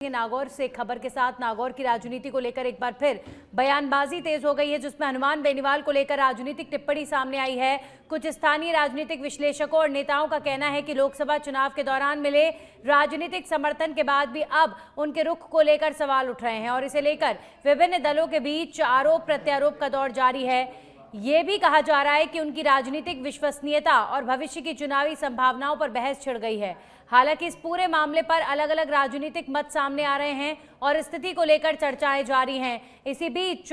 नागौर से खबर के साथ नागौर की राजनीति को लेकर एक बार फिर बयानबाजी तेज हो गई है, जिसमें हनुमान बेनीवाल को लेकर राजनीतिक टिप्पणी सामने आई है। कुछ स्थानीय राजनीतिक विश्लेषकों और नेताओं का कहना है कि लोकसभा चुनाव के दौरान मिले राजनीतिक समर्थन के बाद भी अब उनके रुख को लेकर सवाल उठ रहे हैं और इसे लेकर विभिन्न दलों के बीच आरोप प्रत्यारोप का दौर जारी है। ये भी कहा जा रहा है कि उनकी राजनीतिक विश्वसनीयता और भविष्य की चुनावी संभावनाओं पर बहस छिड़ गई है। हालांकि इस पूरे मामले पर अलग अलग राजनीतिक मत सामने आ रहे हैं और स्थिति को लेकर चर्चाएं जारी हैं। इसी बीच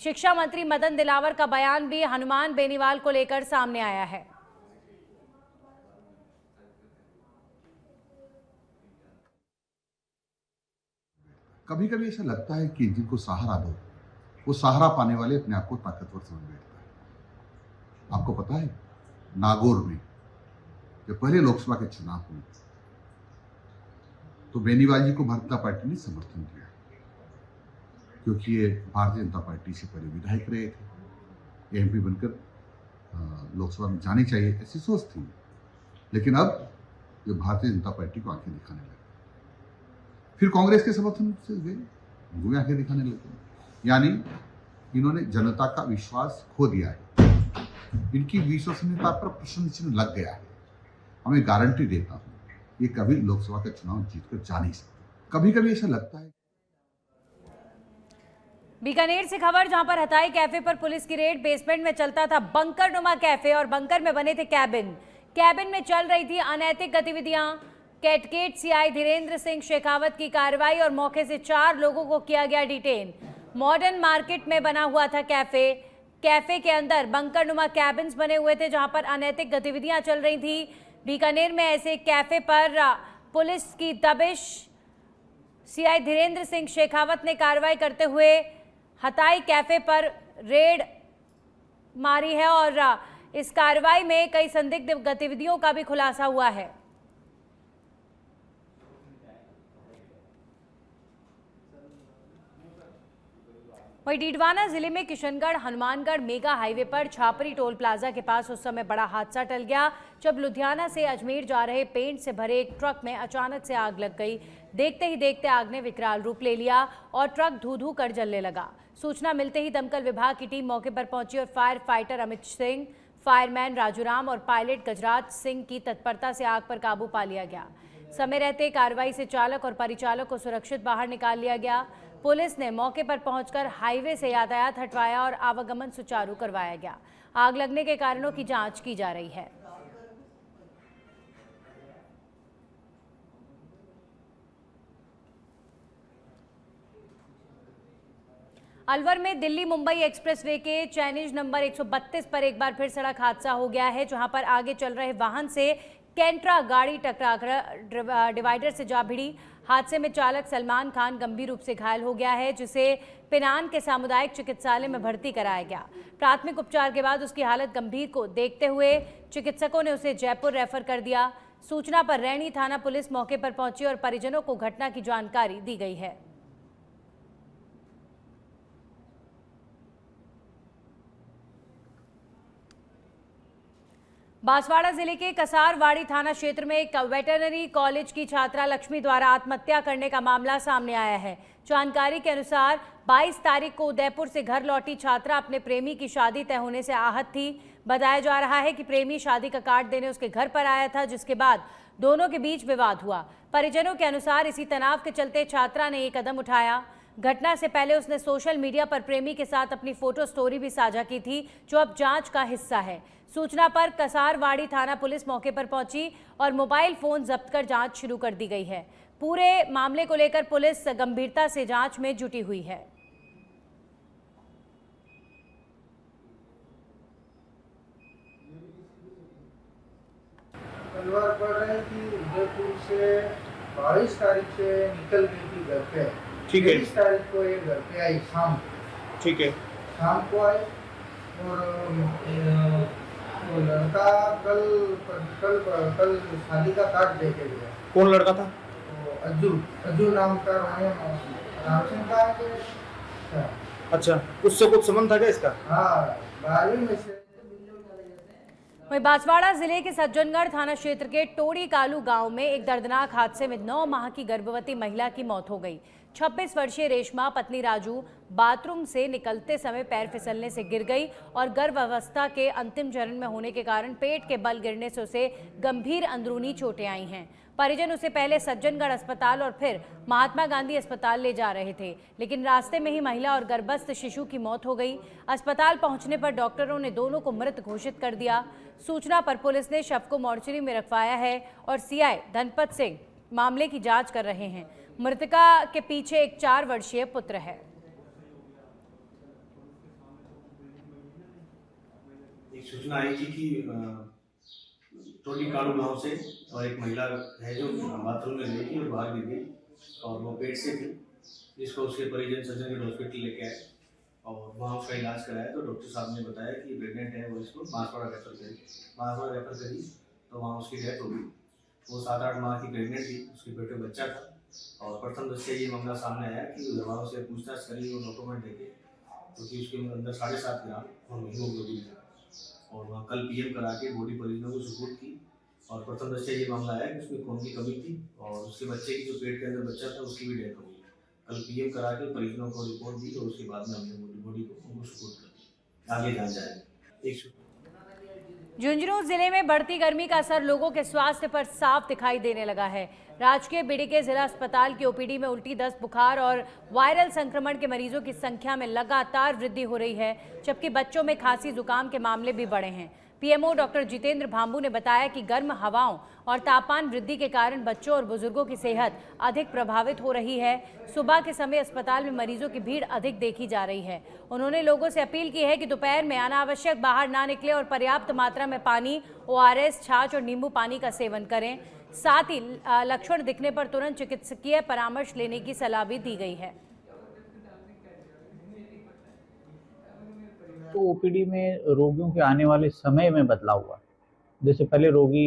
शिक्षा मंत्री मदन दिलावर का बयान भी हनुमान बेनीवाल को लेकर सामने आया है। कभी कभी ऐसा लगता है कि जिनको सहारा दो वो सहारा पाने वाले अपने आप को ताकतवर समझ बैठता है। आपको पता है, नागौर में जब पहले लोकसभा के चुनाव हुए तो बेनीवाल जी को भारतीय जनता पार्टी ने समर्थन दिया, क्योंकि ये भारतीय जनता पार्टी से पहले विधायक रहे थे, एमपी बनकर लोकसभा में जाने चाहिए ऐसी सोच थी। लेकिन अब ये भारतीय जनता पार्टी को आंखें दिखाने लगे, फिर कांग्रेस के समर्थन से गए, आंखें दिखाने लगे। यानी इन्होंने जनता का विश्वास खो दिया है, इनकी विश्वसनीयता पर प्रश्न चिन्ह लग गया है। हमें गारंटी देता हूं, ये कभी लोकसभा का चुनाव जीतकर जा नहीं सकते। कभी कभी ऐसा लगता है। बीकानेर से खबर, जहां पर हताई कैफे पर पुलिस की रेड। बेसमेंट में चलता था बंकर नुमा कैफे और बंकर में बने थे कैबिन में चल रही थी अनैतिक गतिविधियां। कैटकेट सीआई धीरेन्द्र सिंह शेखावत की कार्रवाई और मौके से 4 लोगों को किया गया डिटेन। मॉडर्न मार्केट में बना हुआ था कैफे के अंदर बंकर नुमा कैबिन्स बने हुए थे, जहां पर अनैतिक गतिविधियां चल रही थी। बीकानेर में ऐसे कैफे पर पुलिस की दबिश। सीआई धीरेन्द्र सिंह शेखावत ने कार्रवाई करते हुए हताई कैफे पर रेड मारी है और इस कार्रवाई में कई संदिग्ध गतिविधियों का भी खुलासा हुआ है। वहीं डीडवाना जिले में किशनगढ़ हनुमानगढ़ मेगा हाईवे पर छापरी टोल प्लाजा के पास उस समय बड़ा हादसा टल गया, जब लुधियाना से अजमेर जा रहे पेंट से भरे एक ट्रक में अचानक से आग लग गई। देखते ही देखते आग ने विकराल रूप ले लिया और ट्रक धू धू कर जलने लगा। सूचना मिलते ही दमकल विभाग की टीम मौके पर पहुंची और fire fighter Amit Singh, fireman Rajuram और पायलट गजराज सिंह की तत्परता से आग पर काबू पा लिया गया। समय रहते कार्रवाई से चालक और परिचालक को सुरक्षित बाहर निकाल लिया गया। पुलिस ने मौके पर पहुंचकर हाईवे से यातायात हटवाया और आवागमन सुचारू करवाया गया। आग लगने के कारणों की जांच की जा रही है। अलवर में दिल्ली मुंबई एक्सप्रेसवे के चैनिज नंबर 132 पर एक बार फिर सड़क हादसा हो गया है, जहां पर आगे चल रहे वाहन से कैंट्रा गाड़ी टकराकर डिवाइडर से जा भिड़ी। हादसे में चालक सलमान खान गंभीर रूप से घायल हो गया है, जिसे पिनान के सामुदायिक चिकित्सालय में भर्ती कराया गया। प्राथमिक उपचार के बाद उसकी हालत गंभीर को देखते हुए चिकित्सकों ने उसे जयपुर रेफर कर दिया। सूचना पर रैनी थाना पुलिस मौके पर पहुंची और परिजनों को घटना की जानकारी दी गई है। बांसवाड़ा जिले के कसारवाड़ी थाना क्षेत्र में एक वेटरनरी कॉलेज की छात्रा लक्ष्मी द्वारा आत्महत्या करने का मामला सामने आया है। जानकारी के अनुसार 22 तारीख को उदयपुर से घर लौटी छात्रा अपने प्रेमी की शादी तय होने से आहत थी। बताया जा रहा है कि प्रेमी शादी का कार्ड देने उसके घर पर आया था, जिसके बाद दोनों के बीच विवाद हुआ। परिजनों के अनुसार इसी तनाव के चलते छात्रा ने ये कदम उठाया। घटना से पहले उसने सोशल मीडिया पर प्रेमी के साथ अपनी फोटो स्टोरी भी साझा की थी, जो अब जांच का हिस्सा है। सूचना पर कसारवाड़ी थाना पुलिस मौके पर पहुंची और मोबाइल फोन जब्त कर जांच शुरू कर दी गई है। पूरे मामले को लेकर पुलिस गंभीरता से जांच में जुटी हुई है। परिवार पढ़ रहे हैं कि उदयपुर से 22 तारीख से निकल गई थी घर पे। ठीक है। 23 तारीख को ये घर पे आई शाम। ठीक है। शाम को आई और वो लड़का कल शादी का कार्ड दे के गया। कौन लड़का था? अज्जू नाम का राम सिंह का। अच्छा, उससे कुछ संबंध था क्या इसका? हाँ, 12वीं में से वहीं बांसवाड़ा जिले के सज्जनगढ़ थाना क्षेत्र के टोड़ी कालू गांव में एक दर्दनाक हादसे में 9 माह की गर्भवती महिला की मौत हो गई। 26 वर्षीय रेशमा पत्नी राजू बाथरूम से निकलते समय पैर फिसलने से गिर गई और गर्भावस्था के अंतिम चरण में होने के कारण पेट के बल गिरने से उसे गंभीर अंदरूनी चोटें आई हैं। परिजन उसे पहले सज्जनगढ़ अस्पताल और फिर महात्मा गांधी अस्पताल ले जा रहे थे, लेकिन रास्ते में ही महिला और गर्भस्थ शिशु की मौत हो गई। अस्पताल पहुंचने पर डॉक्टरों ने दोनों को मृत घोषित कर दिया। सूचना पर पुलिस ने शव को मोर्चरी में रखवाया है और सीआई धनपत सिंह मामले की जांच कर रहे हैं। मृतका के पीछे एक 4 वर्षीय पुत्र है। एक सूचना आई थी कि टोली कालू गांव से और एक महिला है जो बाथरूम में गई थी और बाहर गिर गई और वो पेट से थी, जिसको उसके परिजन सज्जनगढ़ हॉस्पिटल लेके आए और वहाँ उसका इलाज कराया तो डॉक्टर साहब ने बताया कि प्रेग्नेंट है। वो इसको बांसवाड़ा रेफर करी तो वहाँ उसकी डेथ हो गई। वो 7-8 माह की प्रेग्नेंट थी, उसके पेट में बच्चा था और प्रथम दृष्टया ये मामला सामने आया कि घर वालों से पूछताछ करी और डॉक्यूमेंट देखे क्योंकि उसके अंदर 7.5 ग्राम हीमोग्लोबिन था और वहाँ कल पीएम करा के बॉडी परिजनों को सुपुर्द की और प्रथम दृष्टया ये मामला आया कि उसमें खून की कमी थी और उसके बच्चे की जो पेट के अंदर बच्चा था उसकी भी डेथ हो गई। कल पीएम करा के परिजनों को रिपोर्ट दी और उसके बाद में हमने बॉडी को उनको सुपुर्द कर दी। आगे जान जाएगा। झुंझुनू जिले में बढ़ती गर्मी का असर लोगों के स्वास्थ्य पर साफ दिखाई देने लगा है। राजकीय बीडीके जिला अस्पताल की ओपीडी में उल्टी, दस्त, बुखार और वायरल संक्रमण के मरीजों की संख्या में लगातार वृद्धि हो रही है, जबकि बच्चों में खांसी जुकाम के मामले भी बढ़े हैं। पीएमओ डॉक्टर जितेंद्र भांबू ने बताया कि गर्म हवाओं और तापमान वृद्धि के कारण बच्चों और बुजुर्गों की सेहत अधिक प्रभावित हो रही है। सुबह के समय अस्पताल में मरीजों की भीड़ अधिक देखी जा रही है। उन्होंने लोगों से अपील की है कि दोपहर में अनावश्यक बाहर ना निकले और पर्याप्त मात्रा में पानी, ओआरएस, छाछ और नींबू पानी का सेवन करें। साथ ही लक्षण दिखने पर तुरंत चिकित्सकीय परामर्श लेने की सलाह भी दी गई है। तो ओपीडी में रोगियों के आने वाले समय में बदलाव हुआ। जैसे पहले रोगी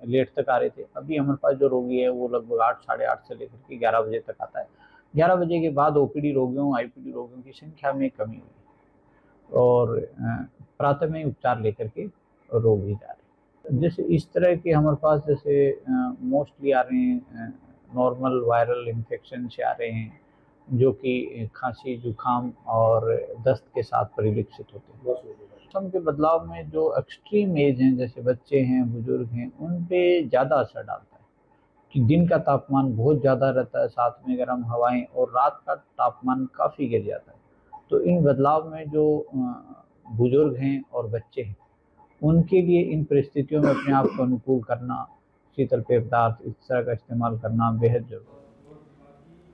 लेट तक आ रहे थे, अभी हमारे पास जो रोगी है वो लगभग 8, साढ़े 8 से लेकर के 11 बजे तक आता है। 11 बजे के बाद ओपीडी रोगियों, आईपीडी रोगियों की संख्या में कमी हुई और प्राथमिक में उपचार लेकर के रोगी जा रहे हैं। जैसे इस तरह के हमारे पास जैसे मोस्टली आ रहे हैं नॉर्मल वायरल इन्फेक्शन से आ रहे हैं, जो कि खांसी, जुकाम और दस्त के साथ परिलक्षित होते हैं। मौसम के बदलाव में जो एक्सट्रीम एज हैं, जैसे बच्चे हैं, बुजुर्ग हैं, उन पे ज़्यादा असर डालता है कि दिन का तापमान बहुत ज़्यादा रहता है, साथ में गर्म हवाएं, और रात का तापमान काफ़ी गिर जाता है। तो इन बदलाव में जो बुजुर्ग हैं और बच्चे हैं, उनके लिए इन परिस्थितियों में अपने आप को अनुकूल करना, शीतल पेय पदार्थ इस तरह का इस्तेमाल करना बेहद जरूरी है।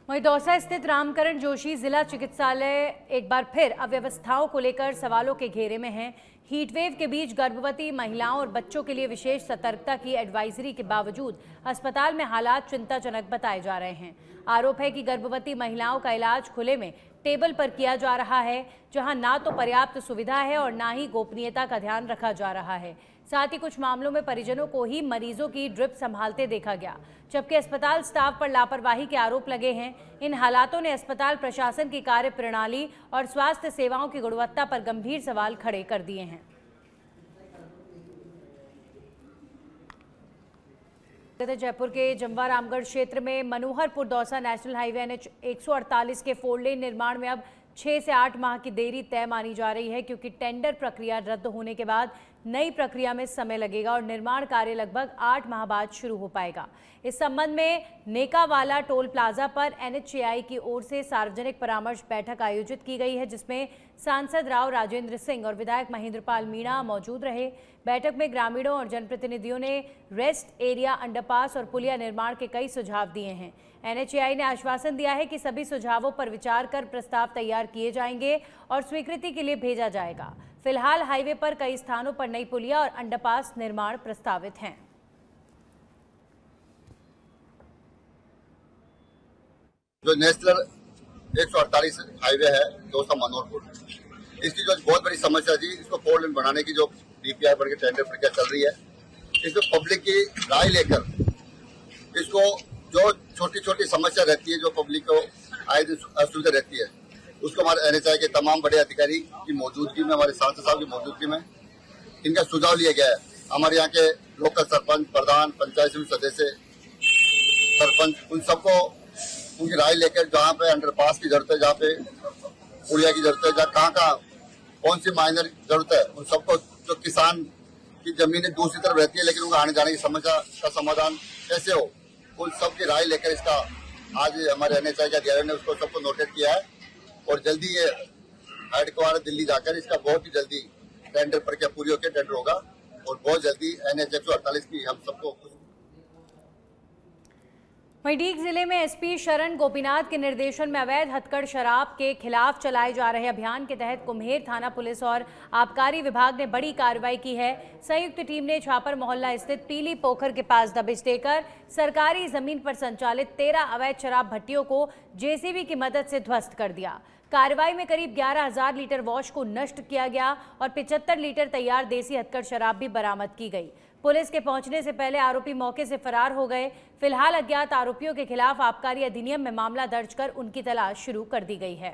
वहीं दौसा स्थित रामकरण जोशी जिला चिकित्सालय एक बार फिर अव्यवस्थाओं को लेकर सवालों के घेरे में है। हीटवेव के बीच गर्भवती महिलाओं और बच्चों के लिए विशेष सतर्कता की एडवाइजरी के बावजूद अस्पताल में हालात चिंताजनक बताए जा रहे हैं। आरोप है कि गर्भवती महिलाओं का इलाज खुले में टेबल पर किया जा रहा है, जहां ना तो पर्याप्त सुविधा है और ना ही गोपनीयता का ध्यान रखा जा रहा है। साथ ही कुछ मामलों में परिजनों को ही मरीजों की ड्रिप संभालते देखा गया, जबकि अस्पताल स्टाफ पर लापरवाही के आरोप लगे हैं। इन हालातों ने अस्पताल प्रशासन की कार्य प्रणाली और स्वास्थ्य सेवाओं की गुणवत्ता पर गंभीर सवाल खड़े कर दिए हैं। जयपुर के जमवा रामगढ़ क्षेत्र में Manoharpur Dausa national highway NH 148 के 4 लेन निर्माण में अब 6 से 8 माह की देरी तय मानी जा रही है, क्योंकि टेंडर प्रक्रिया रद्द होने के बाद नई प्रक्रिया में समय लगेगा और निर्माण कार्य लगभग 8 माह बाद शुरू हो पाएगा। इस संबंध में नेकावाला टोल प्लाजा पर NHAI की ओर से सार्वजनिक परामर्श बैठक आयोजित की गई है, जिसमें सांसद राव राजेंद्र सिंह और विधायक महेंद्रपाल मीणा मौजूद रहे। बैठक में ग्रामीणों और जनप्रतिनिधियों ने रेस्ट एरिया, अंडरपास और पुलिया निर्माण के कई सुझाव दिए हैं। NHAI ने आश्वासन दिया है कि सभी सुझावों पर विचार कर प्रस्ताव तैयार किए जाएंगे और स्वीकृति के लिए भेजा जाएगा। फिलहाल हाईवे पर कई स्थानों पर नई पुलिया और अंडरपास निर्माण प्रस्तावित हैं। जो नेशनल 148 हाईवे है दौसा मनोहरपुर, इसकी जो बहुत बड़ी समस्या थी, इसको 4 लेन बनाने की जो DPR बन के टेंडर प्रक्रिया चल रही है, इसमें पब्लिक की राय लेकर इसको जो छोटी छोटी समस्या रहती है, जो पब्लिक को आए दिन असुविधा रहती है, उसको हमारे NHAI के तमाम बड़े अधिकारी की मौजूदगी में, हमारे सांसद साहब की मौजूदगी में इनका सुझाव लिया गया है। हमारे यहाँ के लोकल सरपंच, प्रधान, पंचायत समिति सदस्य, सरपंच, उन सबको उनकी राय लेकर जहाँ पे अंडरपास की जरूरत है, जहाँ पे पुलिया की जरूरत है, जहाँ कहाँ कौन सी माइनर की जरूरत है, उन सबको, जो किसान की जमीनें दूसरी तरफ रहती है लेकिन उनका आने जाने की समस्या का समाधान कैसे हो, उन सबकी राय लेकर इसका आज हमारे NHI के अधिकारियों ने उसको सबको नोटेड किया है और जल्दी ये हेडक्वार्टर दिल्ली जाकर इसका बहुत ही जल्दी टेंडर प्रक्रिया पूरी होकर टेंडर होगा और बहुत जल्दी NH 148 की हम सबको। वहीं डीग जिले में एसपी शरण गोपीनाथ के निर्देशन में अवैध हथकढ़ शराब के खिलाफ चलाए जा रहे अभियान के तहत कुम्हेर थाना पुलिस और आबकारी विभाग ने बड़ी कार्रवाई की है। संयुक्त टीम ने छापर मोहल्ला स्थित पीली पोखर के पास दबिश देकर सरकारी जमीन पर संचालित 13 अवैध शराब भट्टियों को जेसीबी की मदद से ध्वस्त कर दिया। कार्रवाई में करीब 11,000 लीटर वॉश को नष्ट किया गया और 75 लीटर तैयार देसी हथकढ़ शराब भी बरामद की गई। पुलिस के पहुंचने से पहले आरोपी मौके से फरार हो गए। फिलहाल अज्ञात आरोपियों के खिलाफ आबकारी अधिनियम में मामला दर्ज कर उनकी तलाश शुरू कर दी गई है।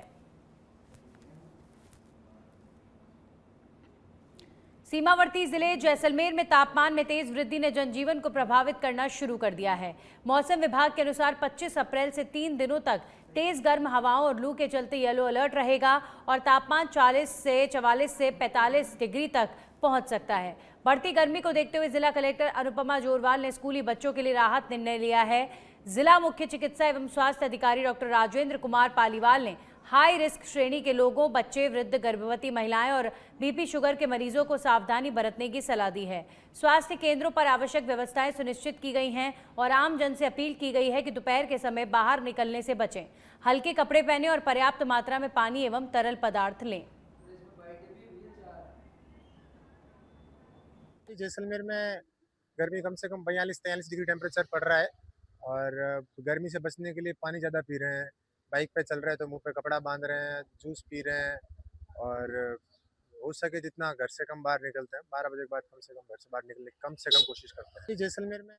सीमावर्ती जिले जैसलमेर में तापमान में तेज वृद्धि ने जनजीवन को प्रभावित करना शुरू कर दिया है। मौसम विभाग के अनुसार 25 अप्रैल से 3 दिनों तक तेज गर्म हवाओं और लू के चलते येलो अलर्ट रहेगा और तापमान 44 से 45 डिग्री तक पहुंच सकता है। बढ़ती गर्मी को देखते हुए जिला कलेक्टर अनुपमा जोरवाल ने स्कूली बच्चों के लिए राहत निर्णय लिया है। जिला मुख्य चिकित्सा एवं स्वास्थ्य अधिकारी डॉक्टर राजेंद्र कुमार पालीवाल ने हाई रिस्क श्रेणी के लोगों, बच्चे, वृद्ध, गर्भवती महिलाएं और बीपी शुगर के मरीजों को सावधानी बरतने की सलाह दी है। स्वास्थ्य केंद्रों पर आवश्यक व्यवस्थाएं सुनिश्चित की गई हैं और आम जन से अपील की गई है कि दोपहर के समय बाहर निकलने से बचें, हल्के कपड़े पहनें और पर्याप्त मात्रा में पानी एवं तरल पदार्थ लें। जैसलमेर में गर्मी कम से कम 42-43 डिग्री टेम्परेचर पड़ रहा है और गर्मी से बचने के लिए पानी ज़्यादा पी रहे हैं। बाइक पे चल रहे हैं तो मुंह पे कपड़ा बांध रहे हैं, जूस पी रहे हैं और हो सके जितना घर से कम बाहर निकलते हैं। 12 बजे के बाद कम से कम घर से बाहर निकलने की कम से कम कोशिश करते हैं। जैसलमेर में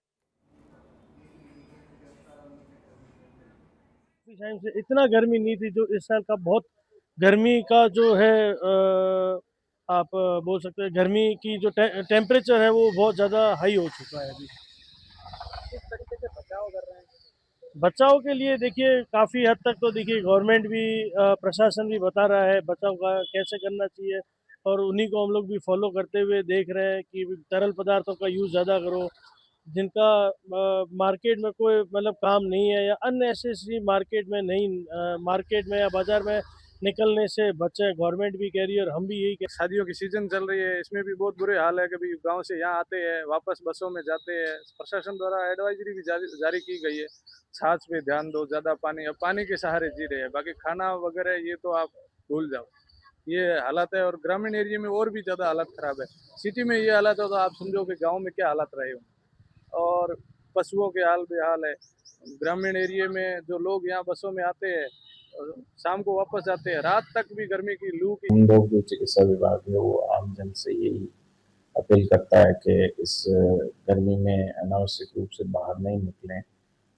टाइम से इतना गर्मी नहीं थी, जो इस साल का बहुत गर्मी का जो है आप बोल सकते हैं गर्मी की जो टेम्परेचर है वो बहुत ज़्यादा हाई हो चुका है अभी। किस तरीके से बचाव कर रहे हैं? बचाव के लिए देखिए काफ़ी हद तक तो देखिए गवर्नमेंट भी प्रशासन भी बता रहा है बचाव का कैसे करना चाहिए और उन्हीं को हम लोग भी फॉलो करते हुए देख रहे हैं कि तरल पदार्थों का यूज़ ज़्यादा करो। जिनका मार्केट में कोई मतलब काम नहीं है या अननेसेसरी मार्केट में या बाज़ार में निकलने से बच्चे, गवर्नमेंट भी कह रही है और हम भी यही कह। शादियों की सीजन चल रही है, इसमें भी बहुत बुरे हाल है। कभी गांव से यहाँ आते हैं, वापस बसों में जाते हैं। प्रशासन द्वारा एडवाइजरी भी जारी की गई है, छाछ पे ध्यान दो, ज़्यादा पानी के सहारे जी रहे हैं। बाकी खाना वगैरह ये तो आप भूल जाओ, ये हालत है। और ग्रामीण एरिया में और भी ज़्यादा हालत ख़राब है। सिटी में ये हालत है तो आप समझो कि गाँव में क्या हालत रहे हो। और पशुओं के हाल बेहाल है। ग्रामीण एरिया में जो लोग यहाँ बसों में आते हैं, शाम को वापस जाते हैं, रात तक भी गर्मी की लू की। हम लोग जो चिकित्सा विभाग है वो आम जन से यही अपील करता है कि इस गर्मी में अनावश्यक रूप से बाहर नहीं निकलें।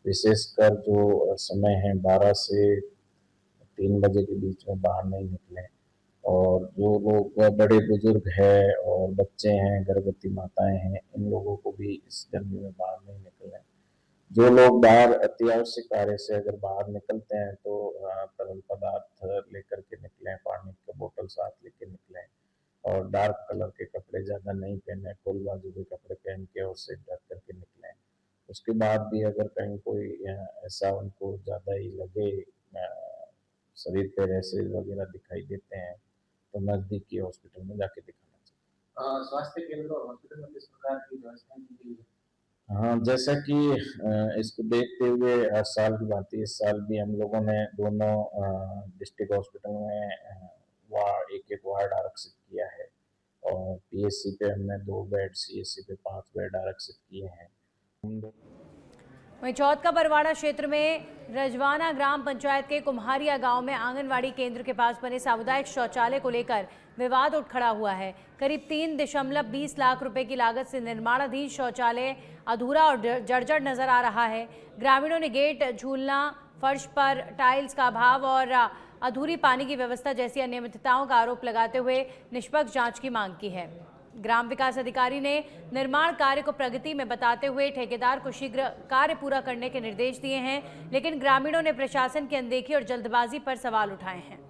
विशेषकर जो समय है 12 से 3 बजे के बीच में बाहर नहीं निकलें। और जो लोग बड़े बुजुर्ग हैं और बच्चे हैं, गर्भवती माताएं हैं, इन लोगों को भी इस गर्मी में बाहर नहीं निकलें। जो लोग बाहर अत्यावश्यक कार्य से अगर बाहर निकलते हैं तो तरल पदार्थ लेकर के निकलें, पानी का बोतल साथ लेके निकलें और डार्क कलर के कपड़े ज़्यादा नहीं पहने, फुल बाजू के कपड़े पहन के और से ढक करके निकलें। उसके बाद भी अगर कहीं कोई ऐसा उनको ज़्यादा ही लगे, शरीर पे रैसेज वगैरह दिखाई देते हैं तो नज़दीकी हॉस्पिटल में जाके दिखाना चाहिए। स्वास्थ्य केंद्र और हॉस्पिटल में किस प्रकार की व्यवस्थाएं की गई है? हाँ, जैसा कि इसको देखते हुए हर साल की बात है, इस साल भी हम लोगों ने दोनों डिस्ट्रिक्ट हॉस्पिटल में एक वार्ड आरक्षित किया है और पीएचसी पे हमने 2 बेड, सीएचसी पे 5 बेड आरक्षित किए हैं। वहीं चौथ का बरवाड़ा क्षेत्र में रजवाना ग्राम पंचायत के कुम्हारिया गांव में आंगनवाड़ी केंद्र के पास बने सामुदायिक शौचालय को लेकर विवाद उठ खड़ा हुआ है। करीब 3.20 लाख रुपए की लागत से निर्माणाधीन शौचालय अधूरा और जर्जर नजर आ रहा है। ग्रामीणों ने गेट, झूलना, फर्श पर टाइल्स का अभाव और अधूरी पानी की व्यवस्था जैसी अनियमितताओं का आरोप लगाते हुए निष्पक्ष जांच की मांग की है। ग्राम विकास अधिकारी ने निर्माण कार्य को प्रगति में बताते हुए ठेकेदार को शीघ्र कार्य पूरा करने के निर्देश दिए हैं, लेकिन ग्रामीणों ने प्रशासन की अनदेखी और जल्दबाजी पर सवाल उठाए हैं।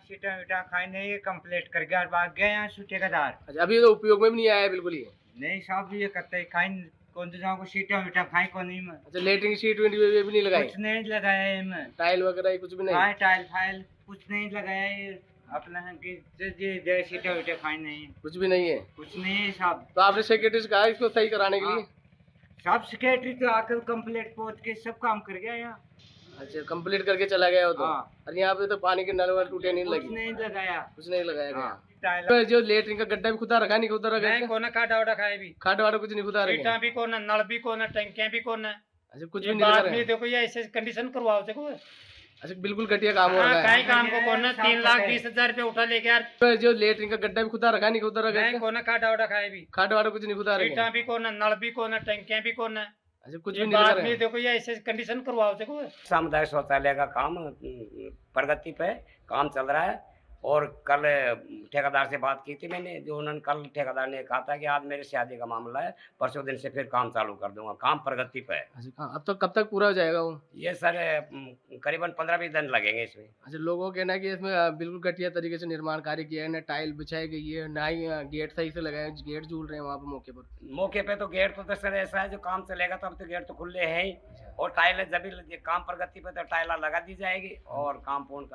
सीटा वीटा खाई नहीं कंप्लीट कर गया और भाग गए यहाँ ठेकेदार। अच्छा, अभी तो उपयोग में भी नहीं आया है बिल्कुल ही। नहीं साहब ये करते खाई कौन सा को सीटा वीटा खाई को नहीं में। अच्छा, लेटरिन शीट भी नहीं लगाई? कुछ नहीं लगाया इनमें। टाइल वगैरह कुछ भी नहीं? हाँ टाइल फाइल कुछ नहीं लगाया ये अपना कि सीटा वीटा खाई नहीं, कुछ भी नहीं है। कुछ नहीं है साहब। तो आपने सेक्रेटरी से कहा इसको सही कराने के लिए? सब सेक्रेटरी तो आकर कंप्लीट पहुंच के सब काम कर गया यहाँ। अच्छा, कंप्लीट करके चला गया हो तो? और यहाँ पे तो पानी के नल वल टूटे नहीं लगे? कुछ नहीं लगाया। कुछ नहीं लगाया गया। तो जो लेटरिन का गड्ढा भी खुदा रखा नहीं खुदा रखा? नहीं कोना खाड़ा वाड़ा खाए भी। खाड़ा वाड़ा कुछ नहीं खुदा रखा? सीटा भी कोना, नल भी कोना, टंकियां भी कोना। अच्छा, कुछ भी नहीं लगा रहा है? देखो ये ऐसे कंडीशन करवाओ देखो। अच्छा, बिल्कुल घटिया काम हो रहा है। कहीं काम को कोना 3,20,000 रुपए उठा लेके यार। तो जो लेटरिन का गड्ढा भी खुदा रखा नहीं खुदा रखा? नहीं कोना खाड़ा वाड़ा खाए भी। खाड़ा वाड़ा कुछ नहीं खुदा रखा? सीटा भी कोना, नल भी कोना, टंकियां भी कोना। अच्छा, कुछ भी नहीं लगा रहा है? देखो ये ऐसे कंडीशन करवाओ देखो। सामुदायिक शौचालय का काम प्रगति पे काम चल रहा है और कल ठेकेदार से बात की थी मैंने, जो उन्होंने कल ठेकेदार ने कहा था कि आज मेरे शादी का मामला है, परसों दिन से फिर काम चालू कर दूंगा। काम प्रगति पे है। अच्छा, अब तो कब तक पूरा हो जाएगा वो? ये सर करीबन 15-20 दिन लगेंगे इसमें। अच्छा, लोगों का कहना है कि इसमें बिल्कुल घटिया तरीके से निर्माण कार्य किया है, ना टाइल बिछाई गई है, ना ही गेट सही से लगाए, गेट झूल रहे हैं वहाँ पे मौके पर। मौके पे तो गेट तो सर ऐसा है जो काम चलेगा तो अब तो गेट तो खुले हैं ही, और टाइलें जब भी काम प्रगति पे तो टाइला लगा दी जाएगी और काम पूर्ण कर